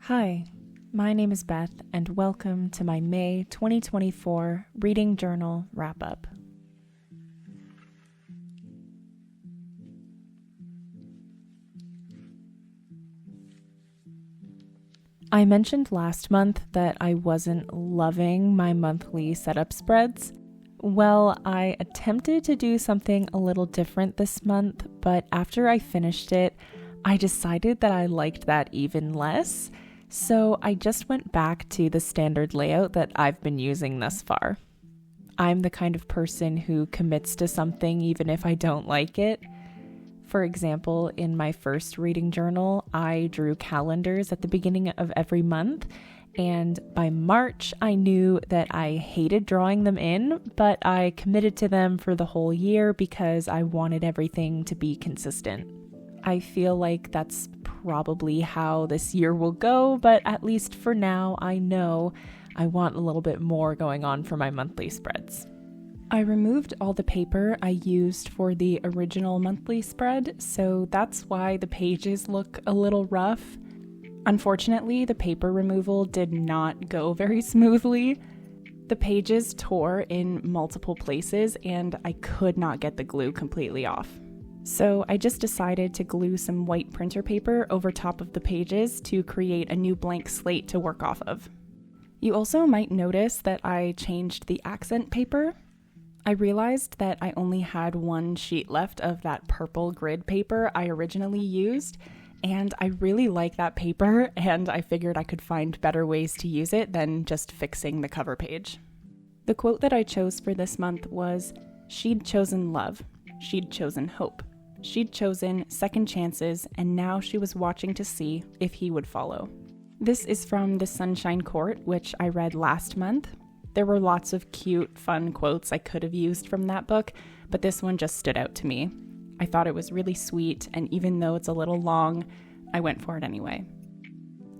Hi, my name is Beth, and welcome to my May 2024 Reading Journal Wrap-Up. I mentioned last month that I wasn't loving my monthly setup spreads. Well, I attempted to do something a little different this month, but after I finished it, I decided that I liked that even less. So I just went back to the standard layout that I've been using thus far. I'm the kind of person who commits to something even if I don't like it. For example, in my first reading journal, I drew calendars at the beginning of every month, and by March, I knew that I hated drawing them in, but I committed to them for the whole year because I wanted everything to be consistent. I feel like that's probably how this year will go, but at least for now, I know I want a little bit more going on for my monthly spreads. I removed all the paper I used for the original monthly spread, so that's why the pages look a little rough. Unfortunately, the paper removal did not go very smoothly. The pages tore in multiple places, and I could not get the glue completely off. So I just decided to glue some white printer paper over top of the pages to create a new blank slate to work off of. You also might notice that I changed the accent paper. I realized that I only had one sheet left of that purple grid paper I originally used, and I really like that paper, and I figured I could find better ways to use it than just fixing the cover page. The quote that I chose for this month was, "She'd chosen love. She'd chosen hope. She'd chosen second chances, and now she was watching to see if he would follow." This is from The Sunshine Court, which I read last month. There were lots of cute, fun quotes I could have used from that book, but this one just stood out to me. I thought it was really sweet, and even though it's a little long, I went for it anyway.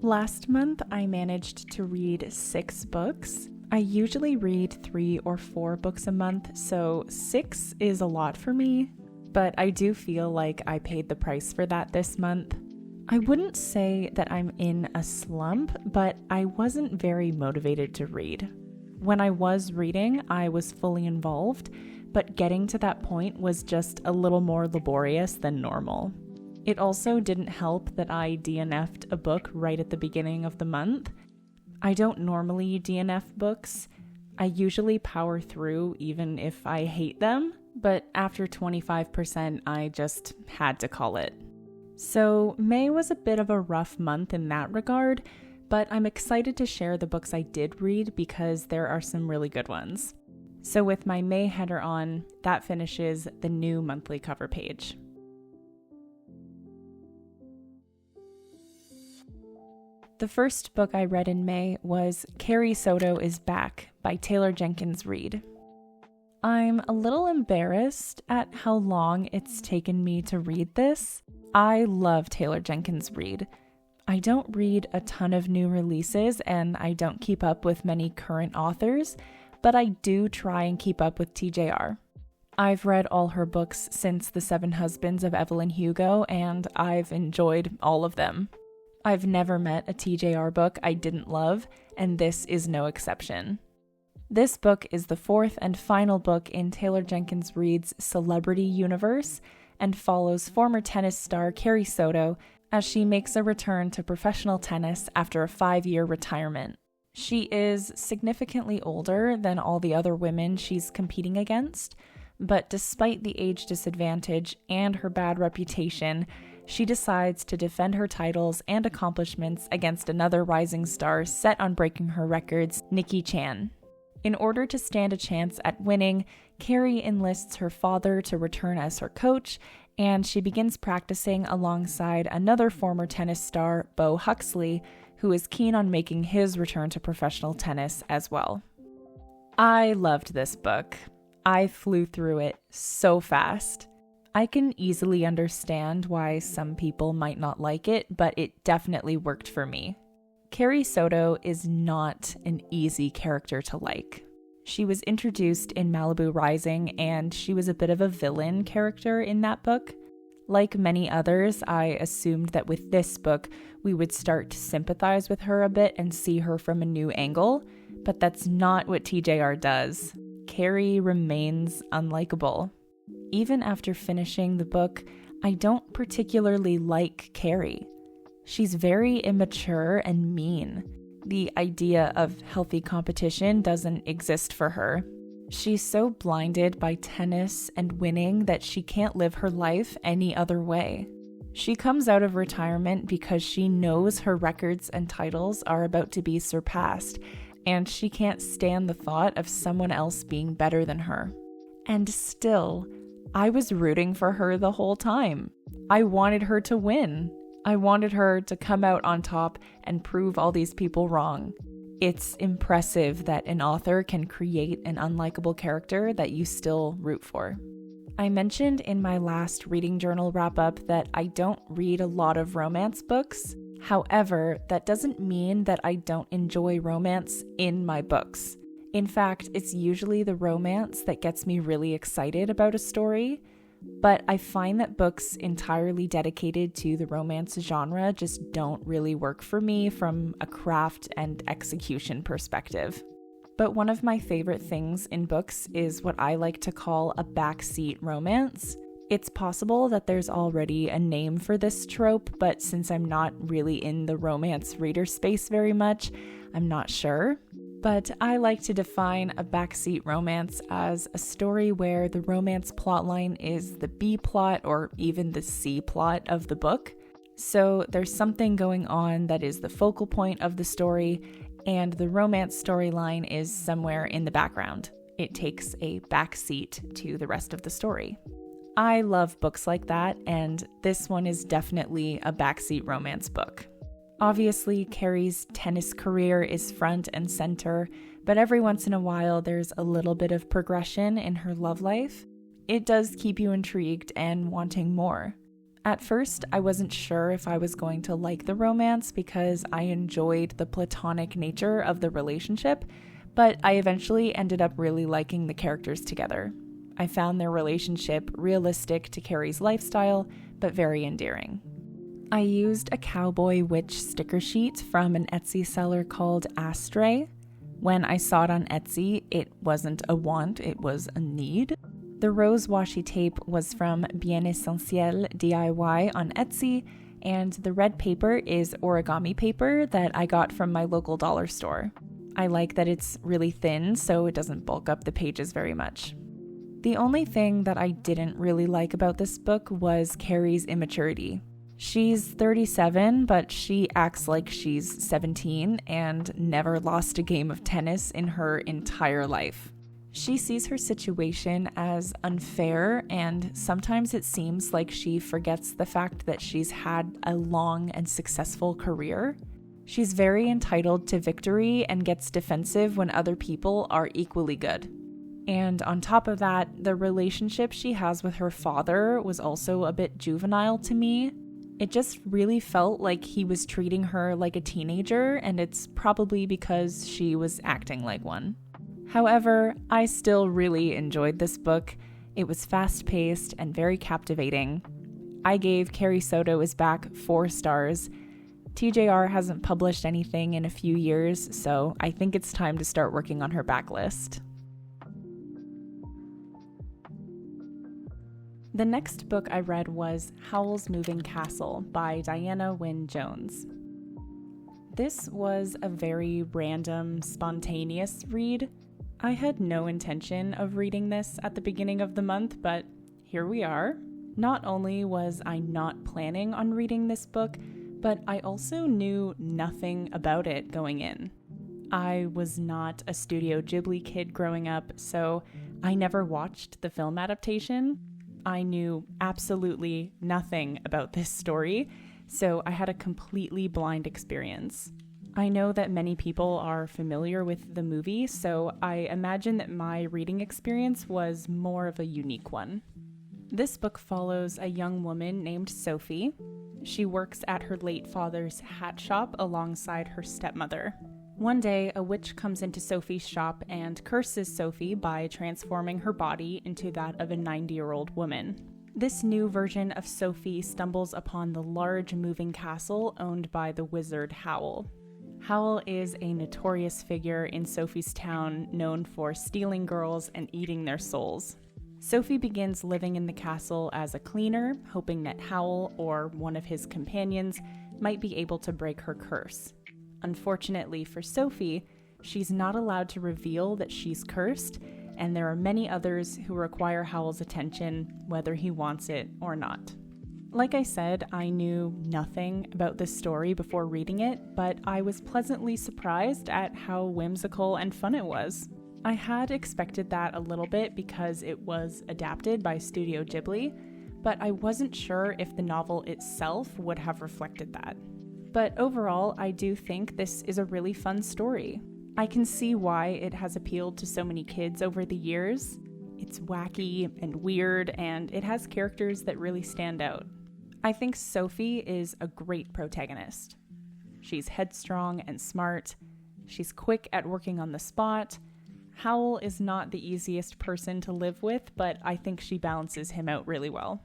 Last month, I managed to read 6 books. I usually read 3 or 4 books a month, so 6 is a lot for me. But I do feel like I paid the price for that this month. I wouldn't say that I'm in a slump, but I wasn't very motivated to read. When I was reading, I was fully involved, but getting to that point was just a little more laborious than normal. It also didn't help that I DNF'd a book right at the beginning of the month. I don't normally DNF books. I usually power through even if I hate them. But after 25%, I just had to call it. So May was a bit of a rough month in that regard, but I'm excited to share the books I did read because there are some really good ones. So with my May header on, that finishes the new monthly cover page. The first book I read in May was Carrie Soto is Back by Taylor Jenkins Reid. I'm a little embarrassed at how long it's taken me to read this. I love Taylor Jenkins Reid. I don't read a ton of new releases and I don't keep up with many current authors, but I do try and keep up with TJR. I've read all her books since The 7 Husbands of Evelyn Hugo, and I've enjoyed all of them. I've never met a TJR book I didn't love, and this is no exception. This book is the 4th and final book in Taylor Jenkins Reid's celebrity universe and follows former tennis star Carrie Soto as she makes a return to professional tennis after a 5-year retirement. She is significantly older than all the other women she's competing against, but despite the age disadvantage and her bad reputation, she decides to defend her titles and accomplishments against another rising star set on breaking her records, Nikki Chan. In order to stand a chance at winning, Carrie enlists her father to return as her coach, and she begins practicing alongside another former tennis star, Bo Huxley, who is keen on making his return to professional tennis as well. I loved this book. I flew through it so fast. I can easily understand why some people might not like it, but it definitely worked for me. Carrie Soto is not an easy character to like. She was introduced in Malibu Rising, and she was a bit of a villain character in that book. Like many others, I assumed that with this book, we would start to sympathize with her a bit and see her from a new angle, but that's not what TJR does. Carrie remains unlikable. Even after finishing the book, I don't particularly like Carrie. She's very immature and mean. The idea of healthy competition doesn't exist for her. She's so blinded by tennis and winning that she can't live her life any other way. She comes out of retirement because she knows her records and titles are about to be surpassed, and she can't stand the thought of someone else being better than her. And still, I was rooting for her the whole time. I wanted her to win. I wanted her to come out on top and prove all these people wrong. It's impressive that an author can create an unlikable character that you still root for. I mentioned in my last reading journal wrap-up that I don't read a lot of romance books. However, that doesn't mean that I don't enjoy romance in my books. In fact, it's usually the romance that gets me really excited about a story. But I find that books entirely dedicated to the romance genre just don't really work for me from a craft and execution perspective. But one of my favorite things in books is what I like to call a backseat romance. It's possible that there's already a name for this trope, but since I'm not really in the romance reader space very much, I'm not sure. But I like to define a backseat romance as a story where the romance plotline is the B plot or even the C plot of the book. So there's something going on that is the focal point of the story, and the romance storyline is somewhere in the background. It takes a backseat to the rest of the story. I love books like that, and this one is definitely a backseat romance book. Obviously, Carrie's tennis career is front and center, but every once in a while there's a little bit of progression in her love life. It does keep you intrigued and wanting more. At first, I wasn't sure if I was going to like the romance because I enjoyed the platonic nature of the relationship, but I eventually ended up really liking the characters together. I found their relationship realistic to Carrie's lifestyle, but very endearing. I used a cowboy witch sticker sheet from an Etsy seller called Astray. When I saw it on Etsy, it wasn't a want, it was a need. The rose washi tape was from Bien Essentiel DIY on Etsy, and the red paper is origami paper that I got from my local dollar store. I like that it's really thin, so it doesn't bulk up the pages very much. The only thing that I didn't really like about this book was Carrie's immaturity. She's 37, but she acts like she's 17 and never lost a game of tennis in her entire life. She sees her situation as unfair, and sometimes it seems like she forgets the fact that she's had a long and successful career. She's very entitled to victory and gets defensive when other people are equally good. And on top of that, the relationship she has with her father was also a bit juvenile to me. It just really felt like he was treating her like a teenager, and it's probably because she was acting like one. However, I still really enjoyed this book. It was fast-paced and very captivating. I gave Carrie Soto is Back 4 stars. TJR hasn't published anything in a few years, so I think it's time to start working on her backlist. The next book I read was Howl's Moving Castle by Diana Wynne Jones. This was a very random, spontaneous read. I had no intention of reading this at the beginning of the month, but here we are. Not only was I not planning on reading this book, but I also knew nothing about it going in. I was not a Studio Ghibli kid growing up, so I never watched the film adaptation. I knew absolutely nothing about this story, so I had a completely blind experience. I know that many people are familiar with the movie, so I imagine that my reading experience was more of a unique one. This book follows a young woman named Sophie. She works at her late father's hat shop alongside her stepmother. One day, a witch comes into Sophie's shop and curses Sophie by transforming her body into that of a 90-year-old woman. This new version of Sophie stumbles upon the large moving castle owned by the wizard Howl. Howl is a notorious figure in Sophie's town known for stealing girls and eating their souls. Sophie begins living in the castle as a cleaner, hoping that Howl, or one of his companions, might be able to break her curse. Unfortunately for Sophie, she's not allowed to reveal that she's cursed, and there are many others who require Howl's attention, whether he wants it or not. Like I said, I knew nothing about this story before reading it, but I was pleasantly surprised at how whimsical and fun it was. I had expected that a little bit because it was adapted by Studio Ghibli, but I wasn't sure if the novel itself would have reflected that. But overall, I do think this is a really fun story. I can see why it has appealed to so many kids over the years. It's wacky and weird, and it has characters that really stand out. I think Sophie is a great protagonist. She's headstrong and smart. She's quick at working on the spot. Howl is not the easiest person to live with, but I think she balances him out really well.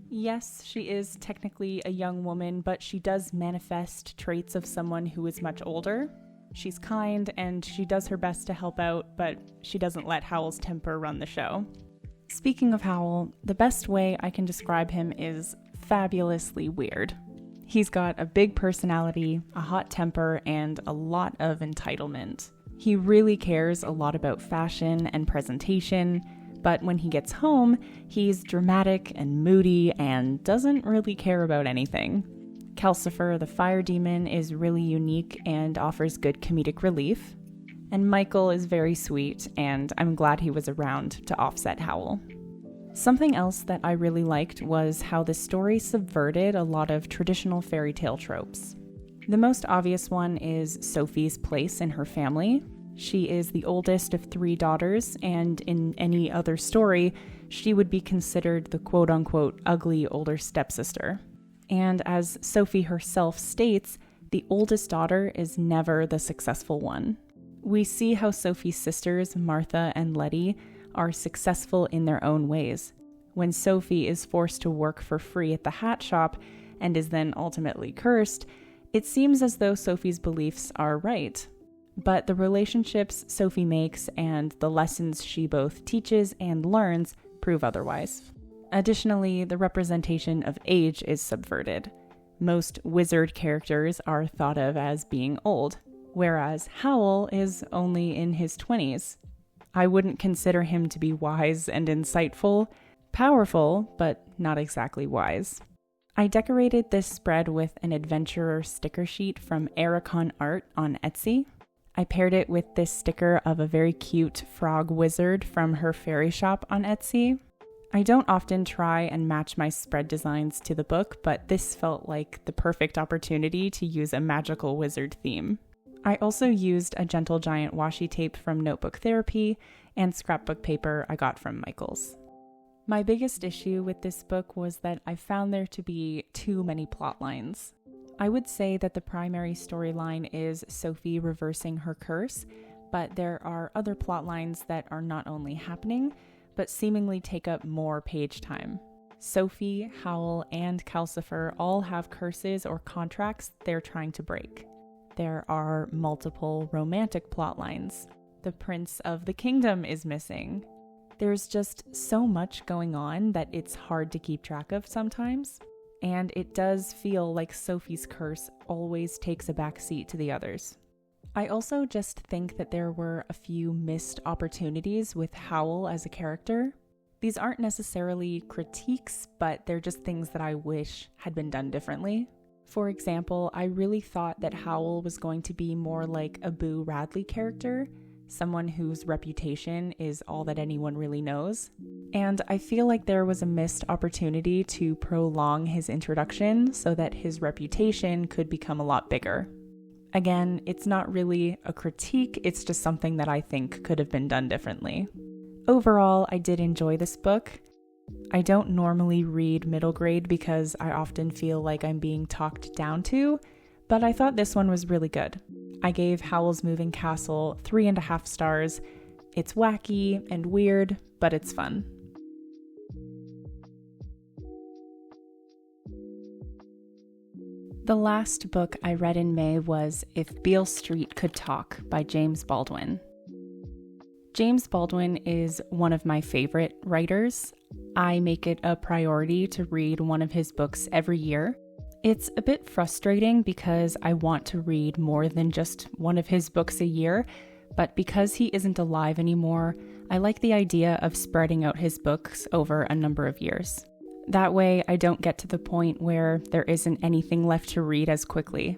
Yes, she is technically a young woman, but she does manifest traits of someone who is much older. She's kind, and she does her best to help out, but she doesn't let Howl's temper run the show. Speaking of Howl, the best way I can describe him is fabulously weird. He's got a big personality, a hot temper, and a lot of entitlement. He really cares a lot about fashion and presentation, but when he gets home, he's dramatic and moody and doesn't really care about anything. Calcifer, the fire demon, is really unique and offers good comedic relief. And Michael is very sweet, and I'm glad he was around to offset Howl. Something else that I really liked was how the story subverted a lot of traditional fairy tale tropes. The most obvious one is Sophie's place in her family. She is the oldest of 3 daughters, and in any other story, she would be considered the quote-unquote ugly older stepsister. And as Sophie herself states, the oldest daughter is never the successful one. We see how Sophie's sisters, Martha and Letty, are successful in their own ways. When Sophie is forced to work for free at the hat shop and is then ultimately cursed, it seems as though Sophie's beliefs are right. But the relationships Sophie makes and the lessons she both teaches and learns prove otherwise. Additionally, the representation of age is subverted. Most wizard characters are thought of as being old, whereas Howl is only in his 20s. I wouldn't consider him to be wise and insightful, powerful, but not exactly wise. I decorated this spread with an adventurer sticker sheet from Ericon Art on Etsy. I paired it with this sticker of a very cute frog wizard from her fairy shop on Etsy. I don't often try and match my spread designs to the book, but this felt like the perfect opportunity to use a magical wizard theme. I also used a Gentle Giant washi tape from Notebook Therapy and scrapbook paper I got from Michaels. My biggest issue with this book was that I found there to be too many plot lines. I would say that the primary storyline is Sophie reversing her curse, but there are other plot lines that are not only happening, but seemingly take up more page time. Sophie, Howl, and Calcifer all have curses or contracts they're trying to break. There are multiple romantic plot lines. The Prince of the Kingdom is missing. There's just so much going on that it's hard to keep track of sometimes, and it does feel like Sophie's curse always takes a backseat to the others. I also just think that there were a few missed opportunities with Howl as a character. These aren't necessarily critiques, but they're just things that I wish had been done differently. For example, I really thought that Howl was going to be more like a Boo Radley character, someone whose reputation is all that anyone really knows. And I feel like there was a missed opportunity to prolong his introduction so that his reputation could become a lot bigger. Again, it's not really a critique, it's just something that I think could have been done differently. Overall, I did enjoy this book. I don't normally read middle grade because I often feel like I'm being talked down to, but I thought this one was really good. I gave Howl's Moving Castle 3.5 stars. It's wacky and weird, but it's fun. The last book I read in May was If Beale Street Could Talk by James Baldwin. James Baldwin is one of my favorite writers. I make it a priority to read one of his books every year. It's a bit frustrating because I want to read more than just one of his books a year, but because he isn't alive anymore, I like the idea of spreading out his books over a number of years. That way, I don't get to the point where there isn't anything left to read as quickly.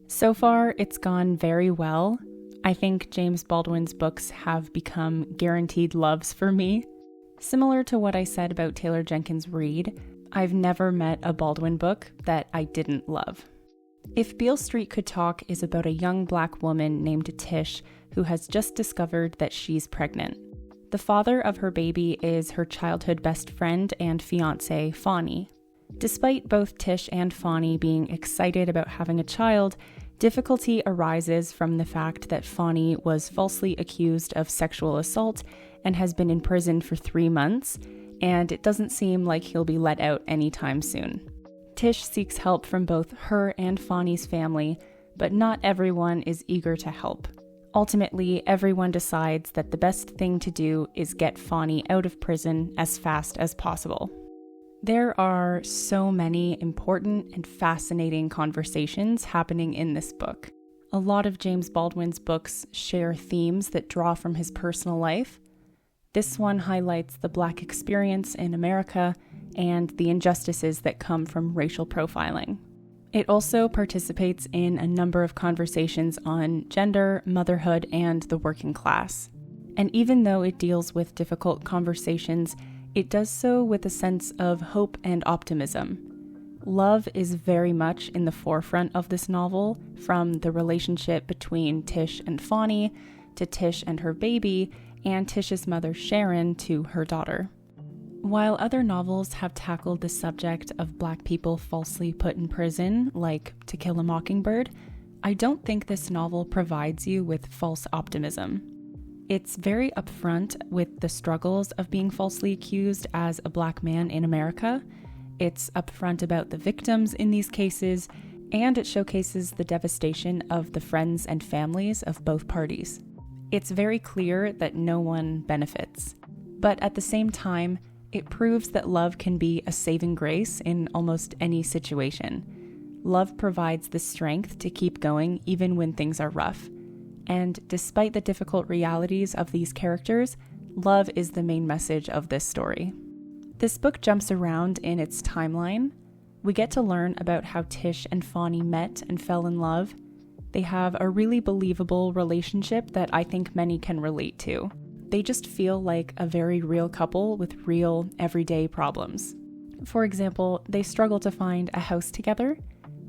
So far, it's gone very well. I think James Baldwin's books have become guaranteed loves for me. Similar to what I said about Taylor Jenkins Reid, I've never met a Baldwin book that I didn't love. If Beale Street Could Talk is about a young Black woman named Tish who has just discovered that she's pregnant. The father of her baby is her childhood best friend and fiancé, Fawny. Despite both Tish and Fawny being excited about having a child, difficulty arises from the fact that Fawny was falsely accused of sexual assault and has been in prison for 3 months, and it doesn't seem like he'll be let out anytime soon. Tish seeks help from both her and Fawny's family, but not everyone is eager to help. Ultimately, everyone decides that the best thing to do is get Fawny out of prison as fast as possible. There are so many important and fascinating conversations happening in this book. A lot of James Baldwin's books share themes that draw from his personal life. This one highlights the Black experience in America and the injustices that come from racial profiling. It also participates in a number of conversations on gender, motherhood, and the working class. And even though it deals with difficult conversations, it does so with a sense of hope and optimism. Love is very much in the forefront of this novel, from the relationship between Tish and Fawny, to Tish and her baby, and Tish's mother Sharon to her daughter. While other novels have tackled the subject of Black people falsely put in prison, like To Kill a Mockingbird, I don't think this novel provides you with false optimism. It's very upfront with the struggles of being falsely accused as a Black man in America. It's upfront about the victims in these cases, and it showcases the devastation of the friends and families of both parties. It's very clear that no one benefits. But at the same time, it proves that love can be a saving grace in almost any situation. Love provides the strength to keep going even when things are rough. And despite the difficult realities of these characters, love is the main message of this story. This book jumps around in its timeline. We get to learn about how Tish and Fawny met and fell in love. They have a really believable relationship that I think many can relate to. They just feel like a very real couple with real, everyday problems. For example, they struggle to find a house together.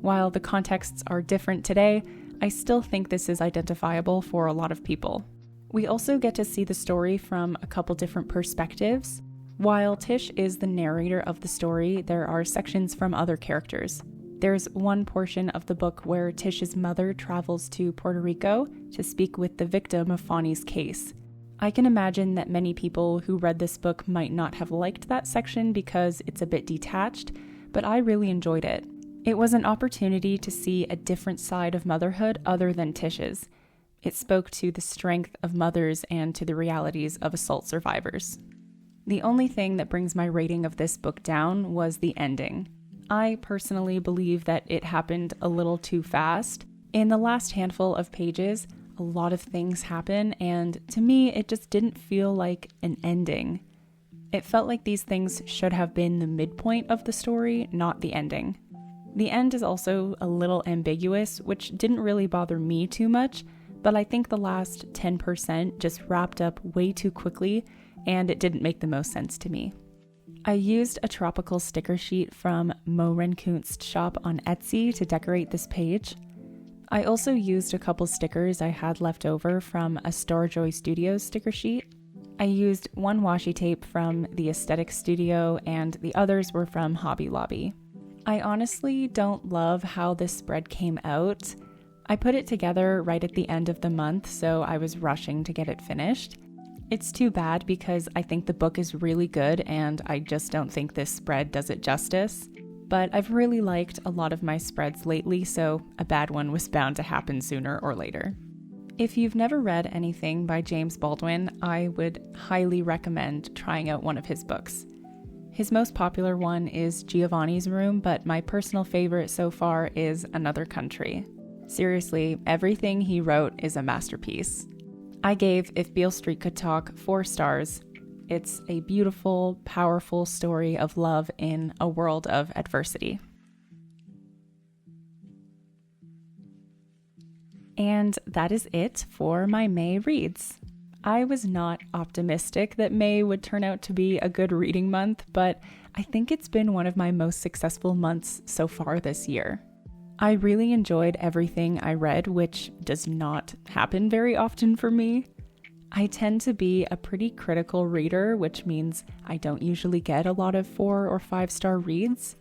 While the contexts are different today, I still think this is identifiable for a lot of people. We also get to see the story from a couple different perspectives. While Tish is the narrator of the story, there are sections from other characters. There's one portion of the book where Tish's mother travels to Puerto Rico to speak with the victim of Fawny's case. I can imagine that many people who read this book might not have liked that section because it's a bit detached, but I really enjoyed it. It was an opportunity to see a different side of motherhood other than Tish's. It spoke to the strength of mothers and to the realities of assault survivors. The only thing that brings my rating of this book down was the ending. I personally believe that it happened a little too fast. In the last handful of pages, a lot of things happen, and to me, it just didn't feel like an ending. It felt like these things should have been the midpoint of the story, not the ending. The end is also a little ambiguous, which didn't really bother me too much, but I think the last 10% just wrapped up way too quickly, and it didn't make the most sense to me. I used a tropical sticker sheet from Mo Renkunst's shop on Etsy to decorate this page. I also used a couple stickers I had left over from a Starjoy Studios sticker sheet. I used one washi tape from the Aesthetic Studio, and the others were from Hobby Lobby. I honestly don't love how this spread came out. I put it together right at the end of the month, so I was rushing to get it finished. It's too bad because I think the book is really good and I just don't think this spread does it justice. but I've really liked a lot of my spreads lately, so a bad one was bound to happen sooner or later. If you've never read anything by James Baldwin, I would highly recommend trying out one of his books. His most popular one is Giovanni's Room, but my personal favorite so far is Another Country. Seriously, everything he wrote is a masterpiece. I gave If Beale Street Could Talk 4 stars. It's a beautiful, powerful story of love in a world of adversity. And that is it for my May reads. I was not optimistic that May would turn out to be a good reading month, but I think it's been one of my most successful months so far this year. I really enjoyed everything I read, which does not happen very often for me. I tend to be a pretty critical reader, which means I don't usually get a lot of 4 or 5-star reads,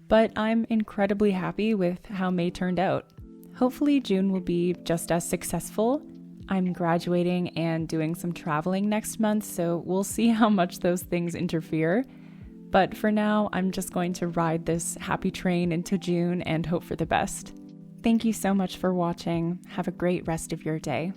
but I'm incredibly happy with how May turned out. Hopefully June will be just as successful. I'm graduating and doing some traveling next month, so we'll see how much those things interfere. But for now, I'm just going to ride this happy train into June and hope for the best. Thank you so much for watching. Have a great rest of your day.